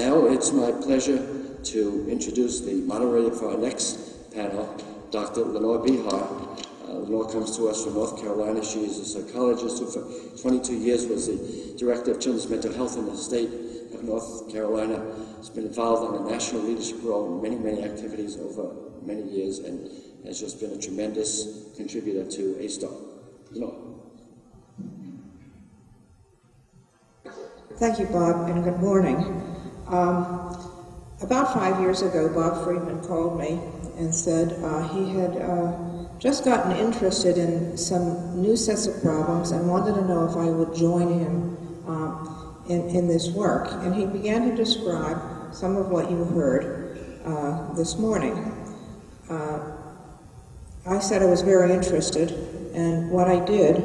Now it's my pleasure to introduce the moderator for our next panel, Dr. Lenore Behar. Lenore comes to us from North Carolina. She is a psychologist who for 22 years was the director of children's mental health in the state of North Carolina. Has been involved in a national leadership role in many, many activities over many years and has just been a tremendous contributor to ASTART. Lenore. Thank you, Bob, and good morning. About 5 years ago, Bob Friedman called me and said he had just gotten interested in some new sets of problems and wanted to know if I would join him in this work. And he began to describe some of what you heard this morning. I said I was very interested, and what I did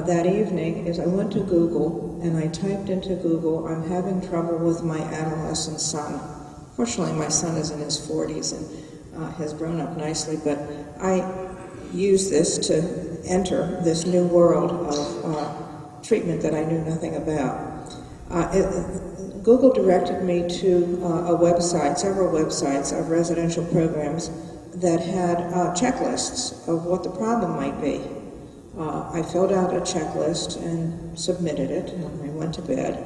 that evening is I went to Google and I typed into Google, "I'm having trouble with my adolescent son." Fortunately, my son is in his 40s and has grown up nicely, but I used this to enter this new world of treatment that I knew nothing about. Google directed me to a website, several websites of residential programs that had checklists of what the problem might be. I filled out a checklist and submitted it, and I went to bed.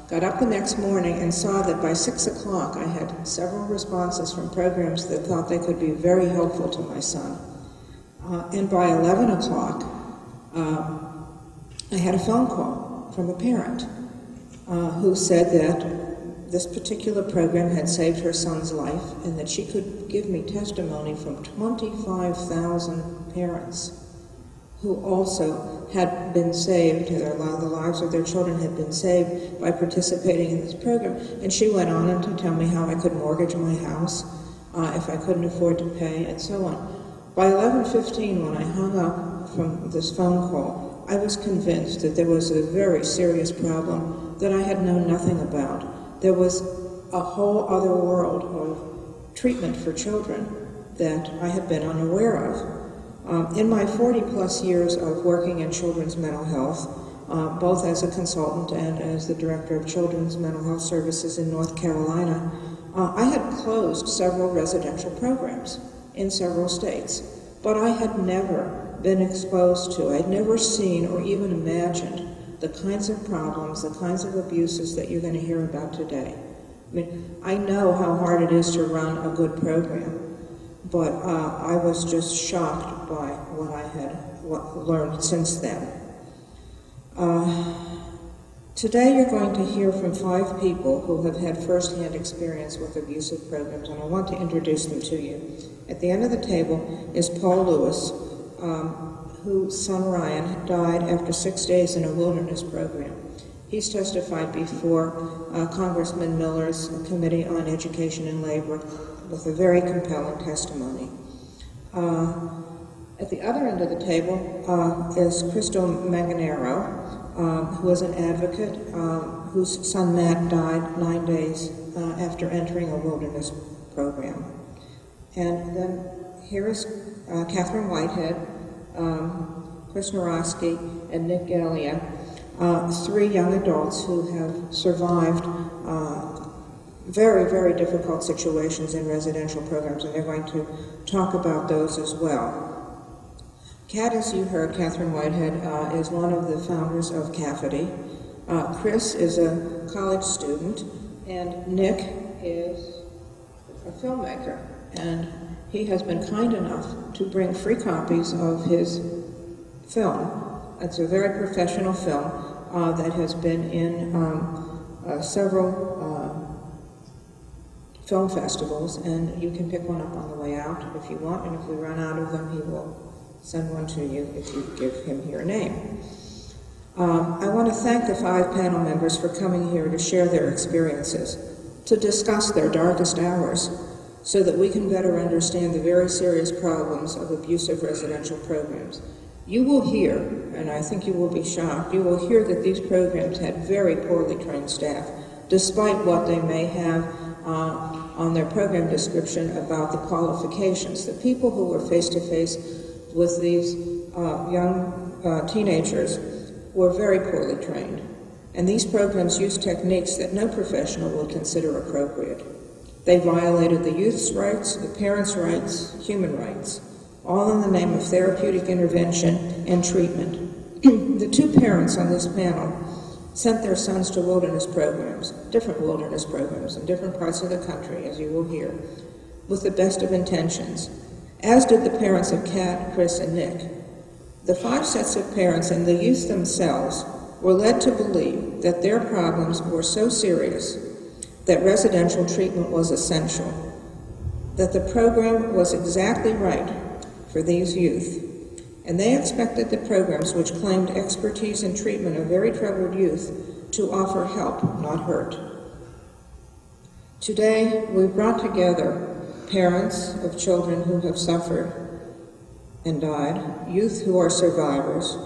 Got up the next morning and saw that by 6 o'clock I had several responses from programs that thought they could be very helpful to my son. And by 11 o'clock, I had a phone call from a parent who said that this particular program had saved her son's life and that she could give me testimony from 25,000 parents who also had been saved, the lives of their children had been saved by participating in this program. And she went on to tell me how I could mortgage my house if I couldn't afford to pay, and so on. By 11:15, when I hung up from this phone call, I was convinced that there was a very serious problem that I had known nothing about. There was a whole other world of treatment for children that I had been unaware of. In my 40-plus years of working in children's mental health, both as a consultant and as the director of children's mental health services in North Carolina, I had closed several residential programs in several states, but I had never been exposed to, I'd never seen or even imagined the kinds of problems, the kinds of abuses that you're going to hear about today. I mean, I know how hard it is to run a good program, but I was just shocked by what I had learned since then. Today you're going to hear from 5 people who have had first-hand experience with abusive programs, and I want to introduce them to you. At the end of the table is Paul Lewis, whose son Ryan died after 6 days in a wilderness program. He's testified before Congressman Miller's Committee on Education and Labor with a very compelling testimony. At the other end of the table is Crystal Manganaro, who is an advocate whose son Matt died 9 days after entering a wilderness program. And then here is Kathryn Whitehead, Chris Noroski, and Nick Gaglia, 3 young adults who have survived very, very difficult situations in residential programs, and they're going to talk about those as well. Kat, as you heard, Kathryn Whitehead, is one of the founders of CAFETY. Chris is a college student, and Nick is a filmmaker, and he has been kind enough to bring free copies of his film. It's a very professional film that has been in several film festivals, and you can pick one up on the way out if you want, and if we run out of them, he will send one to you if you give him your name. I want to thank the 5 panel members for coming here to share their experiences, to discuss their darkest hours, so that we can better understand the very serious problems of abusive residential programs. You will hear, and I think you will be shocked, you will hear that these programs had very poorly trained staff, despite what they may have on their program description about the qualifications. The people who were face-to-face with these young teenagers were very poorly trained. and these programs use techniques that no professional will consider appropriate. They violated the youth's rights, the parents' rights, human rights, all in the name of therapeutic intervention and treatment. The two parents on this panel sent their sons to wilderness programs, different wilderness programs in different parts of the country, as you will hear, with the best of intentions, as did the parents of Kat, Chris, and Nick. The 5 sets of parents and the youth themselves were led to believe that their problems were so serious that residential treatment was essential, that the program was exactly right for these youth, and they expected the programs which claimed expertise in treatment of very troubled youth to offer help, not hurt. Today, we've brought together parents of children who have suffered and died, youth who are survivors,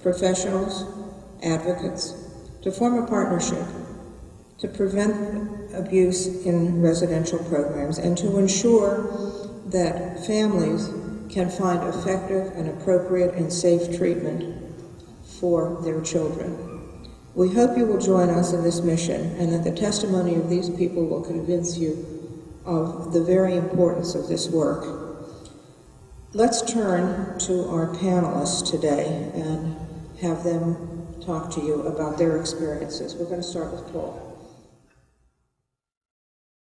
professionals, advocates, to form a partnership to prevent abuse in residential programs and to ensure that families can find effective and appropriate and safe treatment for their children. We hope you will join us in this mission and that the testimony of these people will convince you of the very importance of this work. Let's turn to our panelists today and have them talk to you about their experiences. We're going to start with Paul.